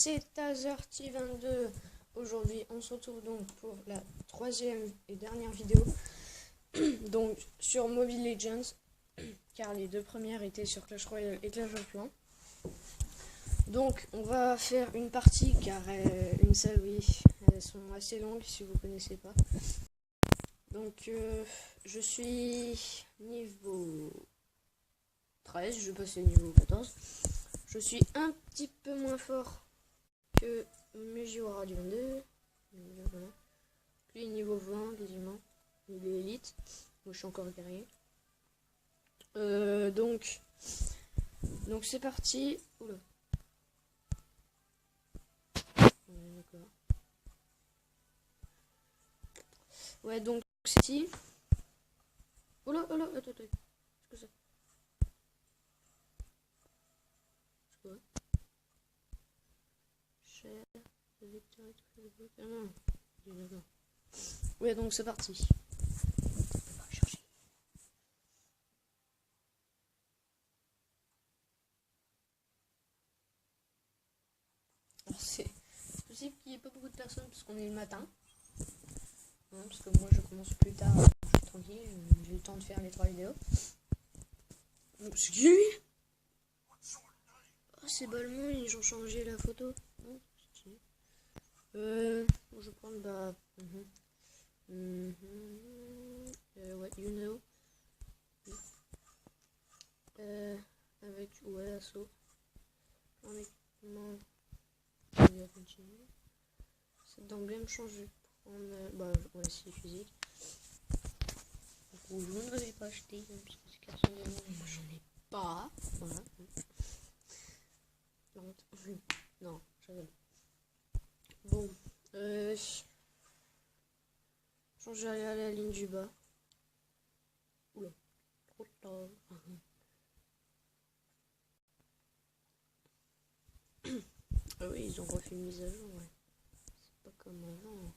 c'est Tazerty22. Aujourd'hui, on se retrouve donc pour la troisième et dernière vidéo donc sur Mobile Legends, car les deux premières étaient sur Clash Royale et Clash of Clans. Donc, on va faire une partie, car une seule, oui, elles sont assez longues si vous connaissez pas. Donc, je suis niveau 13, je vais passer au niveau 14. Je suis un petit peu moins fort que Mujiwara du 22. Voilà. Lui, niveau 20, quasiment. Il est élite. Moi, je suis encore guerrier. Donc c'est parti. Oula. D'accord. Ouais, donc c'est parti. Oula, oula, attends. Qu'est-ce que c'est? C'est quoi? Cher, victoire, d'accord. Ouais, donc c'est parti. On va chercher. Alors c'est possible qu'il n'y ait pas beaucoup de personnes parce qu'on est le matin. Non, parce que moi je commence plus tard, je suis tranquille, j'ai eu le temps de faire les 3 vidéos. Donc c'est qui lui? Oh, c'est Balmont, ils ont changé la photo. Non, je vais prendre bah. What you know. Avec ouais assaut. Honnêtement, on va continuer. Cette d'emblème changer. Bah ouais, c'est physique. Donc, je ne l'avais pas acheté, même si c'est 400 diamants, moi j'en ai pas. Voilà. Non, j'avais. Bon, changer à la ligne du bas. Oula, trop tard. Ah oui, ils ont refait une mise à jour, ouais. C'est pas comme avant.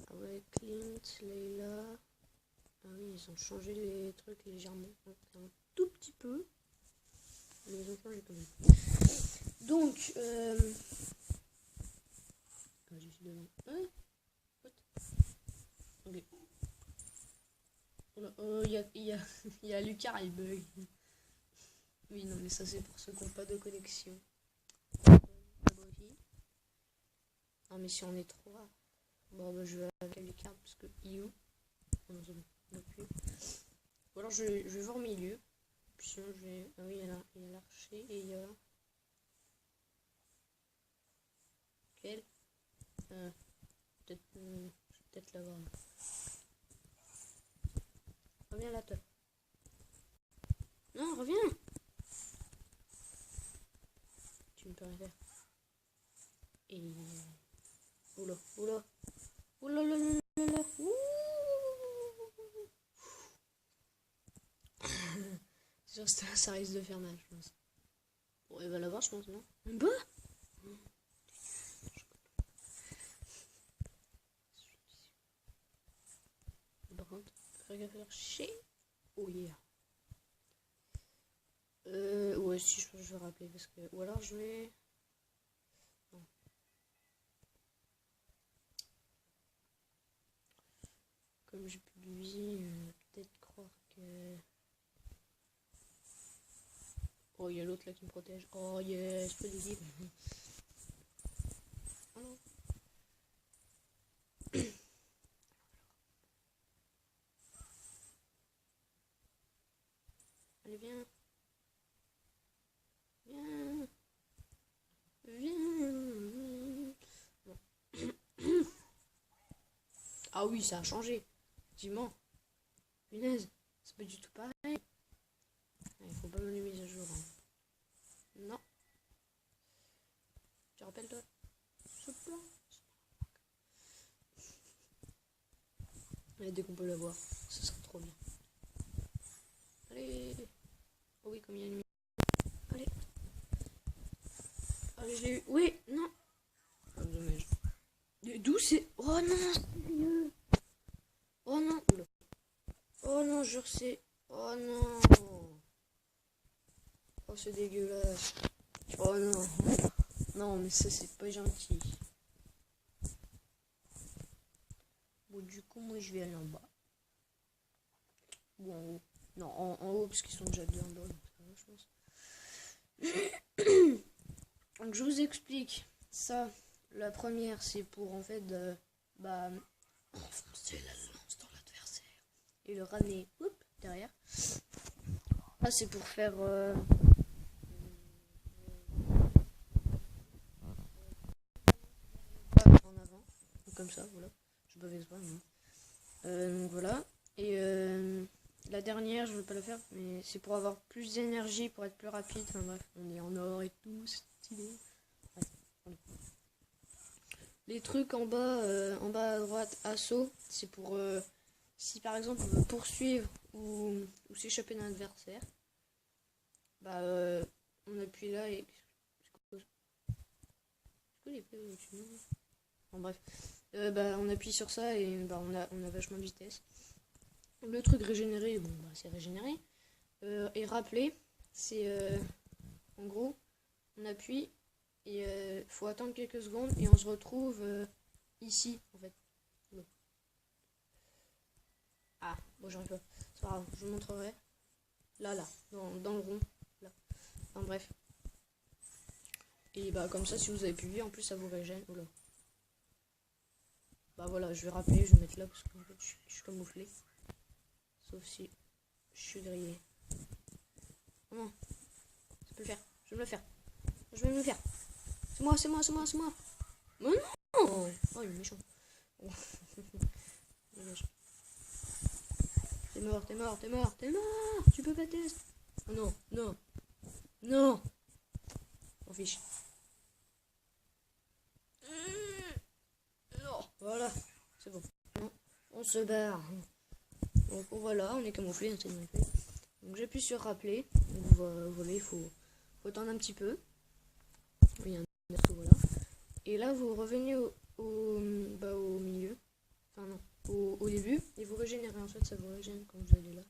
Ah ouais, Clint, Leila. Ah oui, ils ont changé les trucs légèrement. Un tout petit peu. Mais ils ont changé quand même. Donc, ah, je suis devant. What? Ok. Oh, il y a Lucas, il bug. Oui, non, mais ça c'est pour ceux qui n'ont pas de connexion. Ah, mais si on est 3. Bon, bah, je vais avec Lucas parce que You. Non, c'est bon. Ou alors je vais voir au milieu. Puis sinon je vais. Ah oui, il y a l'archer et il y a. Quel peut-être l'avoir là. Reviens là, toi. Non, reviens. Tu ne peux rien faire. Et. Oula. Ça risque de faire mal, je pense. Bon, il va l'avoir, je pense, non? Bah! Par contre, faire gaffe à l'archer. Oh yeah. Ouais, si, je pense que je vais rappeler parce que. Ou alors je vais. Non. Comme j'ai plus de vie, peut-être croire que. Oh, il y a l'autre là qui me protège. Oh yes, peu d'équipe. Oh non. Allez, viens. Bon. Ah oui, ça a changé. Effectivement. Punaise, c'est pas du tout pareil. Il faut pas me les mises à jour. Hein. Non. Tu rappelles-toi ce plan. Allez, dès qu'on peut l'avoir, ce sera trop bien. Allez. Oh oui, comme il y a une. Allez. Allez, je l'ai eu. Oui, non. Oh, dommage. D'où c'est. Oh non. Oh non. Oula. Oh non, je sais. Oh non. Oh, c'est dégueulasse. Oh non. Non, mais ça, c'est pas gentil. Bon, du coup, moi, je vais aller en bas. Ou en haut. Non, en haut, parce qu'ils sont déjà deux en bas. Donc ça va, je pense. Donc, je vous explique. Ça, la première, c'est pour, en fait, enfoncer la lance dans l'adversaire. Et le ramener, derrière. Là, c'est pour faire... en avant. Donc, comme ça, voilà. Je peux pas, donc voilà. Et la dernière, je veux pas le faire, mais c'est pour avoir plus d'énergie, pour être plus rapide. Enfin bref, on est en or et tout, c'est stylé. Ouais, voilà. Les trucs en bas à droite, assaut, c'est pour si par exemple on veut poursuivre ou s'échapper d'un adversaire. Bah on appuie là et... Bon, bref. On appuie sur ça et on a vachement de vitesse. Le truc régénéré, bon c'est régénéré. Et rappeler, c'est en gros, on appuie et faut attendre quelques secondes et on se retrouve ici en fait. Bon. Ah, bon j'arrive pas. C'est pas grave, je vous montrerai. Là, dans le rond. Là. Enfin bref. Et comme ça, si vous avez pu, en plus ça vous régène. Oula. Voilà, je vais rappeler, je vais mettre là parce qu'en fait je suis camouflé. Sauf si je suis grillé. Non, je peux le faire, je vais me le faire. Je vais me le faire. C'est moi. Mais non. Oh, il est méchant. Oh. T'es mort. Tu peux pas tester. Oh non. On fiche. Non. Voilà, c'est bon. On se barre. Donc voilà, on est camouflé, donc j'appuie sur rappeler. Donc voilà, il faut attendre un petit peu. Oui, un voilà. Et là vous revenez au milieu. Enfin non, au début. Et vous régénérez. Ensuite ça vous régène quand vous allez là.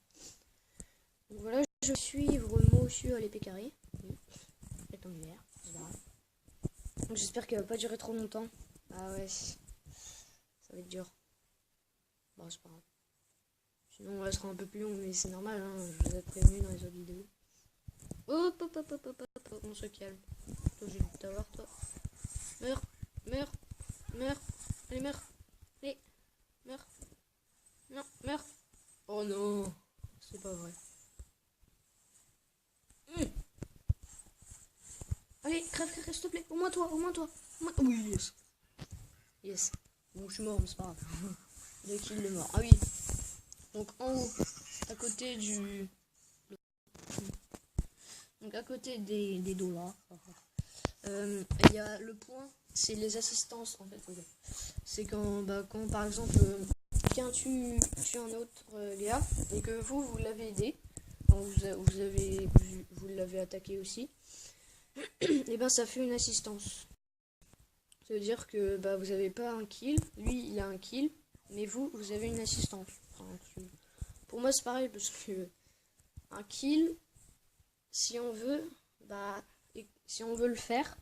Donc voilà, je vais suivre monsieur à l'épée carrée. Oui. Rectangulaire. Donc j'espère qu'elle va pas durer trop longtemps. Ah ouais. Ça va être dur. Bon, c'est pas grave. Sinon, elle sera un peu plus longue, mais c'est normal, hein, je vous ai prévenu dans les autres vidéos. Hop, on se calme. Toi, j'ai dû t'avoir, toi. Meurs. Allez, meurs. Allez, meurs. Non, meurs. Oh non, c'est pas vrai. Allez, crève, s'il te plaît. Au moins toi. Oui, yes. Bon, je suis mort, mais c'est pas grave. Dès qu'il est mort. Ah oui. Donc en haut, à côté des dollars, il y a le point, c'est les assistances en fait. C'est quand par exemple quelqu'un tue un autre gars et que vous l'avez aidé, vous l'avez attaqué aussi, et ça fait une assistance. Ça veut dire que vous avez pas un kill, lui il a un kill, mais vous avez une assistance. Pour moi c'est pareil parce que un kill, si on veut le faire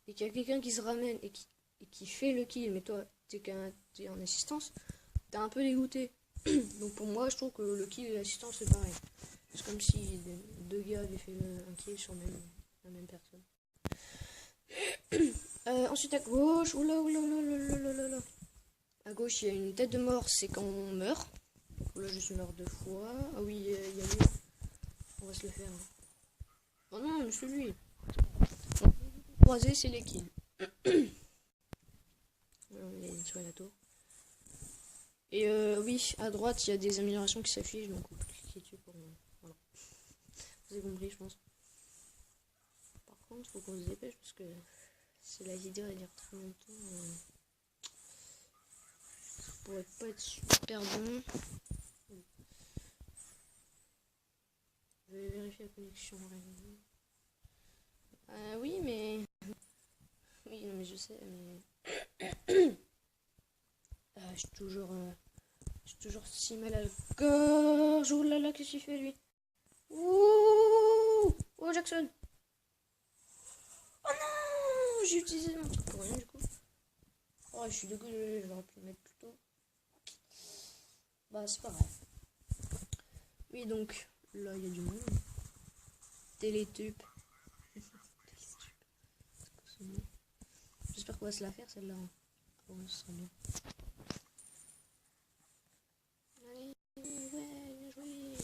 et qu'il y a quelqu'un qui se ramène et qui fait le kill, mais toi t'es en assistance, t'es un peu dégoûté. Donc pour moi je trouve que le kill et l'assistance c'est pareil. C'est comme si deux gars avaient fait un kill sur la même personne. Ensuite à gauche, oula. À gauche, il y a une tête de mort, c'est quand on meurt. Là, je suis mort 2 fois. Ah oui, il y a lui. On va se le faire. Oh non, mais celui. Croisé, c'est les kills. On est sur la tour. Et oui, à droite, il y a des améliorations qui s'affichent, donc on peut cliquer dessus pour... Voilà. Vous avez compris, je pense. Par contre, il faut qu'on se dépêche parce que si la vidéo va dire trop longtemps, ça pourrait pas être super bon. Je vais vérifier la connexion. Oui, mais... Oui, non, mais je sais, mais... j'ai toujours si mal à la gorge. Oh là là, qu'est-ce qu'il fait, lui? Ouh! Oh, Jackson! Oh non! j'ai utilisé mon truc pour rien du coup. Oh, je suis désolé, j'aurais pu le mettre plus tôt. Bah, c'est pas grave. Oui, donc, là, il y a du monde. Télétube. J'espère qu'on va se la faire celle-là. Oh, ce sera bien. Allez, ouais, bien joué.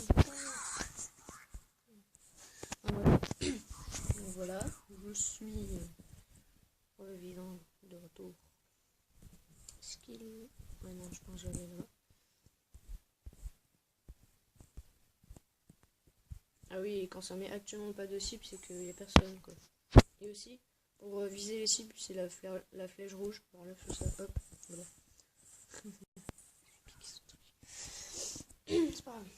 Donc voilà, je suis vivant de retour. Skill. Ouais, non, je pense que j'allais là. Ah oui, et quand ça met actuellement pas de cible, c'est qu'il n'y a personne quoi. Et aussi, pour viser les cibles, c'est la flèche rouge. Alors là, je fais ça, hop, voilà. C'est pas grave.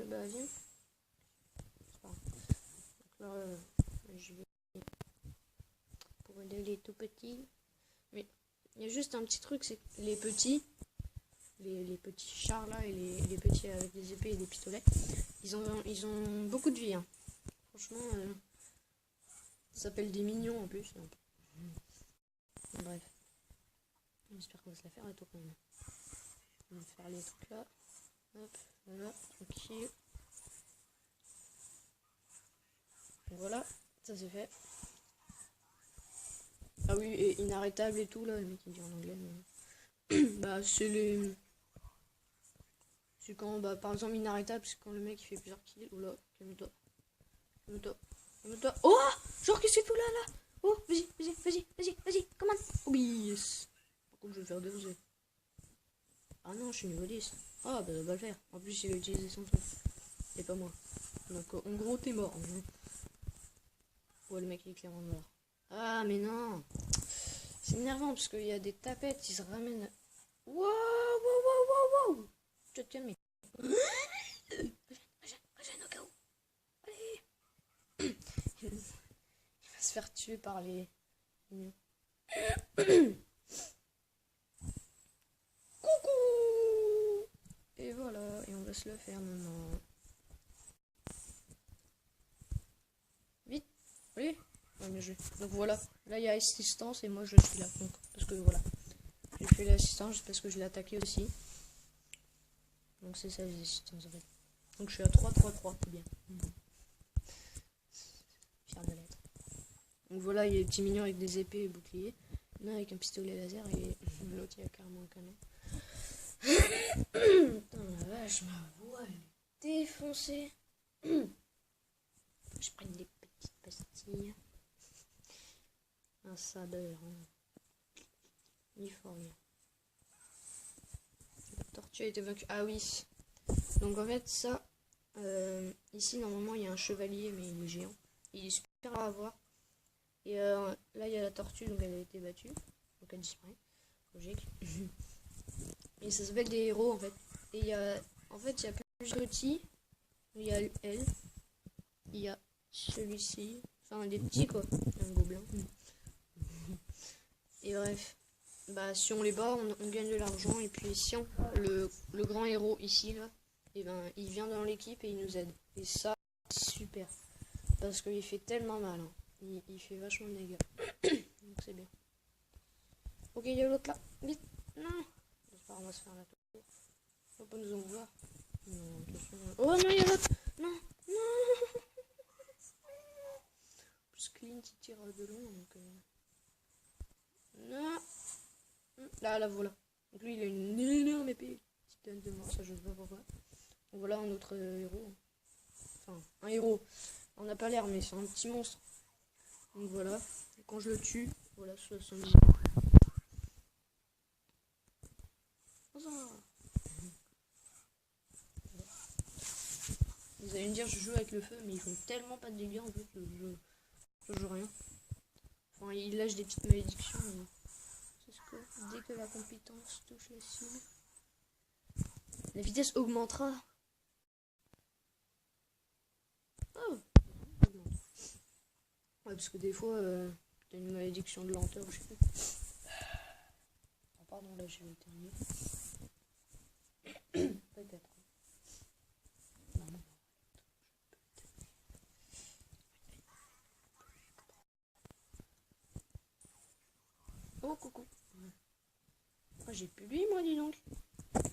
Bah, viens. C'est pas grave. Donc là, je vais pour aider les tout petits. Mais il y a juste un petit truc, c'est que les petits, les petits chars là et les petits avec des épées et des pistolets, ils ont beaucoup de vie. Hein. Franchement, ça s'appelle des mignons en plus. Donc. Bref. J'espère qu'on va se la faire à tout quand même. On va faire les trucs là. Hop, voilà, tranquille. Voilà, ça c'est fait. Ah oui, et inarrêtable et tout là, le mec il dit en anglais. Mais... bah c'est les... C'est quand, bah par exemple inarrêtable, c'est quand le mec il fait plusieurs kills. Oh là, calme-toi. Calme-toi. Calme-toi. Oh, genre qu'est-ce qu'il fout là. Oh, vas-y, commande. Oui, yes. Par contre je vais faire 2 œufs. Ah non, je suis niveau 10. Ah bah ça va le faire. En plus il a utilisé son truc. Et pas moi. Donc en gros t'es mort. Ouais, le mec il est clairement mort. Ah mais non. C'est énervant parce qu'il y a des tapettes qui se ramènent. Wow. Je te calme. Régène au cas où. Allez. Il va se faire tuer par les... Coucou. Et voilà, et on va se le faire maintenant. Vite. Oui. Ouais, bien joué. Donc voilà, là il y a assistance et moi je suis là. Donc, parce que voilà, j'ai fait l'assistance parce que je l'ai attaqué aussi. Donc c'est ça les assistances en fait. Donc je suis à 3-3-3, c'est bien. Fier de l'être. Donc voilà, il y a des petits mignons avec des épées et boucliers. L'un avec un pistolet laser et l'autre il y a carrément un canon. Putain la vache, ma voix elle est défoncée. Je prends des petites pastilles. Un saber. Il faut rien. La tortue a été vaincue. Ah oui. Donc en fait ça, ici normalement il y a un chevalier mais il est géant. Il est super rare à voir. Et là il y a la tortue donc elle a été battue. Donc elle disparaît. Logique. Et ça s'appelle des héros en fait. Et il y a en fait il y a plusieurs petits. Il y a elle. Il y a celui-ci. Enfin des petits quoi. Un gobelin. Et bref. Bah si on les bat on gagne de l'argent. Et puis si on le grand héros ici là. Et ben il vient dans l'équipe et il nous aide. Et ça c'est super. Parce qu'il fait tellement mal. Hein. Il fait vachement de dégâts. Donc c'est bien. Ok, il y a l'autre là. Vite. Non. On va se faire la tour. Faut pas nous en voir. Non, attention. Oh non, il y a l'autre. Non. Plus Clint il tire de long. Donc non. Là, voilà. Donc lui il a une énorme épée. Titane de mort, ça je sais pas pourquoi. Donc voilà un autre héros. Enfin, un héros. On n'a pas l'air, mais c'est un petit monstre. Donc voilà. Et quand je le tue, voilà, 70. Vous allez me dire, je joue avec le feu, mais ils font tellement pas de dégâts en fait, je joue rien. Enfin, il lâche des petites malédictions. C'est ce que dès que la compétence touche la cible, la vitesse augmentera. Oh, ouais, parce que des fois, t'as une malédiction de lenteur, je sais plus. Oh, pardon, là j'ai éternué. Peut-être. coucou. Ah, j'ai plus lui, moi, dis donc.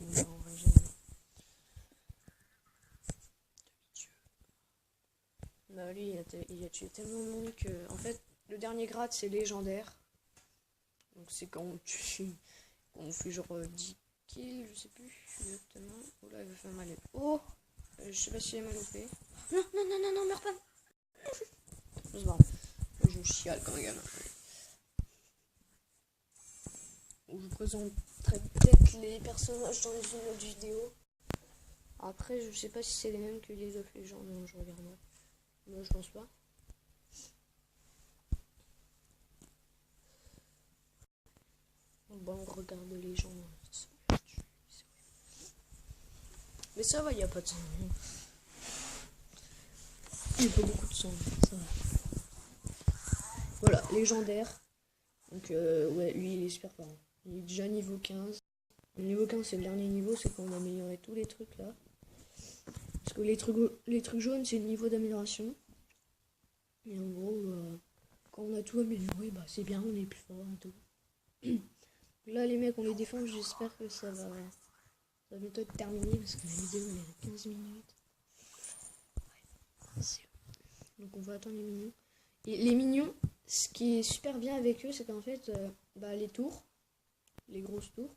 Non, en vrai, jamais. Bah, lui, il a tué tellement de monde que, en fait, le dernier grade, c'est légendaire. Donc, c'est quand on fait genre 10 kills, je sais plus exactement. Oh là, il va faire mal. Oh, je sais pas si elle est mal OP. Non, non, non, non, non, meurs pas. C'est marrant. Je chiale quand même. Je vous présenterai peut-être les personnages dans une autre vidéo. Après, je sais pas si c'est les mêmes que les autres légendes. Non, je regarderai. Moi, je pense pas. Bon, on regarde les gens. Mais ça va, il n'y a pas de sang. Il n'y a pas beaucoup de sang. Ça va. Voilà, légendaire. Donc, ouais, lui, il est super fort. Il est déjà niveau 15. Le niveau 15, c'est le dernier niveau, c'est qu'on a amélioré tous les trucs là. Parce que les trucs jaunes, c'est le niveau d'amélioration. Et en gros, quand on a tout amélioré, bah c'est bien, on est plus fort et tout. Là, les mecs, on les défend, j'espère que ça va bientôt être terminé parce que la vidéo elle est à 15 minutes. Ouais, donc on va attendre les mignons. Et les mignons, ce qui est super bien avec eux, c'est qu'en fait, les tours, les grosses tours,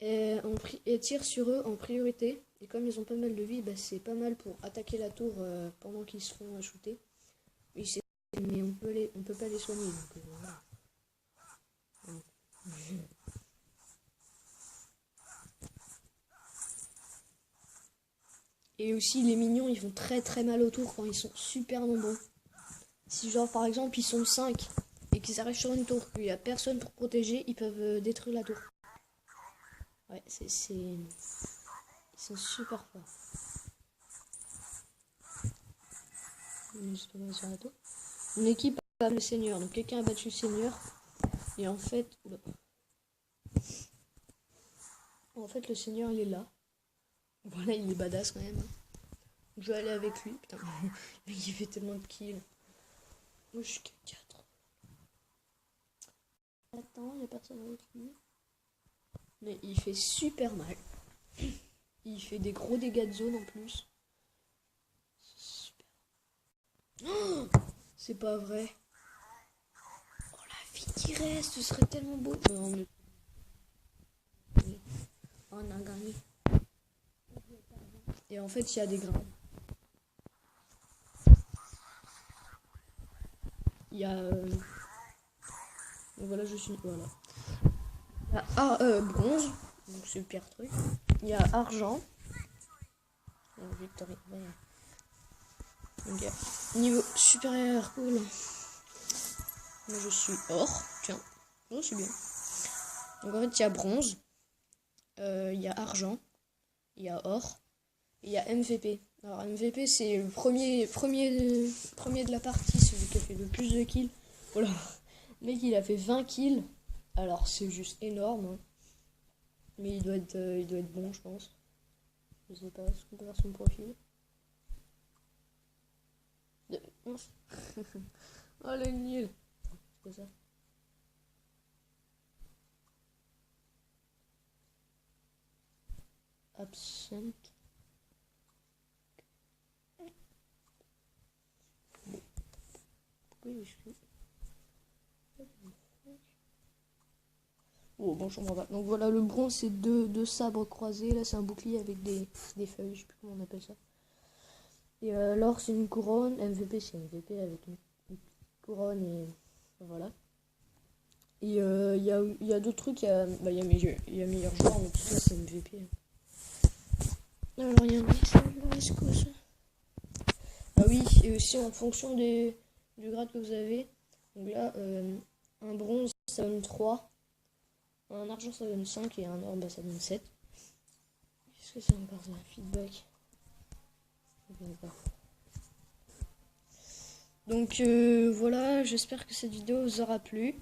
elles tirent sur eux en priorité. Et comme ils ont pas mal de vie, bah, c'est pas mal pour attaquer la tour pendant qu'ils seront shootés. Mais on peut pas les soigner. Donc, voilà. Et aussi les mignons, ils font très très mal autour quand ils sont super nombreux. Si genre par exemple ils sont 5 et qu'ils arrivent sur une tour, qu'il n'y a personne pour protéger, ils peuvent détruire la tour. Ouais, ils sont super forts. Mon équipe a battu le seigneur, donc quelqu'un a battu le seigneur. Et en fait, le seigneur il est là. Voilà, il est badass quand même. Je vais aller avec lui, putain. Il fait tellement de kills. Moi je suis 4. Attends, il n'y a personne avec lui. Mais il fait super mal. Il fait des gros dégâts de zone en plus. Super. Oh, c'est pas vrai. Oh la vie qui reste, ce serait tellement beau. Non, mais... On a gagné. Et en fait, il y a des grains. Il y a... Donc voilà, je suis... Voilà. Il y a bronze. Donc c'est le pire truc. Il y a argent. Victory. Donc, niveau supérieur, cool. Moi je suis or. Tiens. Je suis bien. Donc en fait, il y a bronze. Il y a argent. Il y a or. Et il y a MVP. Alors MVP, c'est le premier de la partie, celui qui a fait le plus de kills. Voilà. Le mec, il a fait 20 kills. Alors c'est juste énorme. Hein. Mais il doit être bon, je pense. Je sais pas, est-ce qu'on peut voir son profil? Oh, le nul. C'est quoi ça? Absent. Oui, je suis. Oh, bon, je comprends pas. Donc voilà, le bronze, c'est deux sabres croisés. Là, c'est un bouclier avec des feuilles. Je sais plus comment on appelle ça. Et l'or, c'est une couronne. MVP, c'est MVP avec une couronne et voilà. Et il y a d'autres trucs. Il y a meilleur joueur, mais tout ça, c'est MVP. Alors, il y a un message là, est-ce que ça... Ah oui, et aussi en fonction du grade que vous avez. Donc là, un bronze, ça donne 3. Un argent, ça donne 5. Et un or, bah, ça donne 7. Qu'est-ce que c'est encore ça? Feedback. Donc voilà, j'espère que cette vidéo vous aura plu.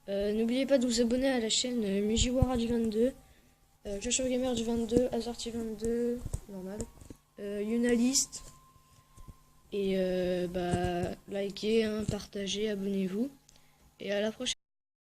N'oubliez pas de vous abonner à la chaîne Mujiwara du 22, Joshua Gamer du 22, Azorty 22, normal, Yunalist. Et likez, hein, partagez, abonnez-vous. Et à la prochaine.